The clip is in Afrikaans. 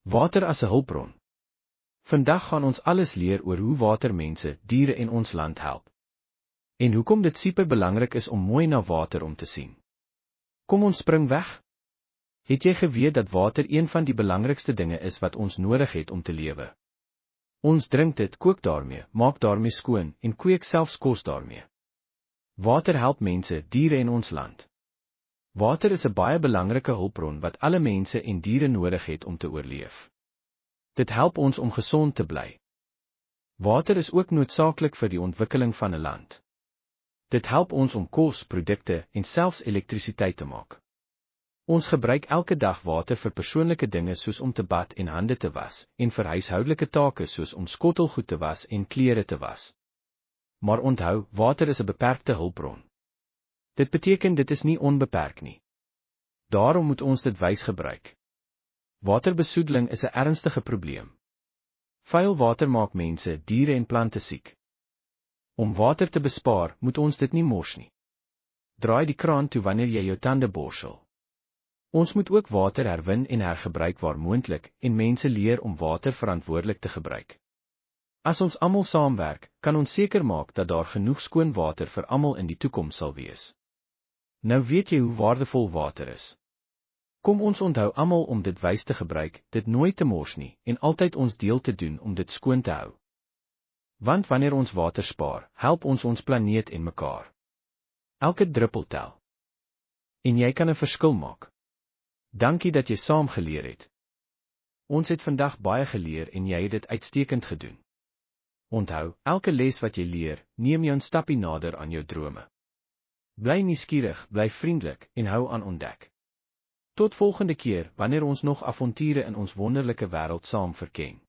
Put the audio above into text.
Water as 'n hulpbron. Vandag gaan ons alles leer oor hoe water mense, diere en ons land help. En hoekom dit super belangrik is om mooi na water om te sien. Kom ons spring weg. Het jy geweet dat water een van die belangrikste dinge is wat ons nodig het om te lewe? Ons drink dit, kook daarmee, maak daarmee skoon en kweek selfs kos daarmee. Water help mense, diere en ons land. Water is 'n baie belangrike hulpbron wat alle mense en diere nodig het om te oorleef. Dit help ons om gesond te bly. Water is ook noodsaaklik vir die ontwikkeling van 'n land. Dit help ons om kos, produkte en selfs elektrisiteit te maak. Ons gebruik elke dag water vir persoonlike dinge soos om te bad en hande te was, en vir huishoudelike take soos om skottelgoed te was en klere te was. Maar onthou, water is 'n beperkte hulpbron. Dit beteken dit is nie onbeperk nie. Daarom moet ons dit wys gebruik. Waterbesoedeling is 'n ernstige probleem. Vuil water maak mense, diere en plante siek. Om water te bespaar, moet ons dit nie mors nie. Draai die kraan toe wanneer jy jou tande borsel. Ons moet ook water herwin en hergebruik waar moontlik en mense leer om water verantwoordelik te gebruik. As ons almal saamwerk, kan ons seker maak dat daar genoeg skoon water vir almal in die toekoms sal wees. Nou weet jy hoe waardevol water is. Kom ons onthou almal om dit wys te gebruik, dit nooit te mors nie en altyd ons deel te doen om dit skoon te hou. Want wanneer ons water spaar, help ons planeet en mekaar. Elke druppel tel. En jy kan 'n verskil maak. Dankie dat jy saam geleer het. Ons het vandag baie geleer en jy het dit uitstekend gedoen. Onthou, elke les wat jy leer, neem jou 'n stappie nader aan jou drome. Bly nuuskierig, bly vriendelik en hou aan ontdek. Tot volgende keer wanneer ons nog avonture in ons wonderlike wêreld saam verken.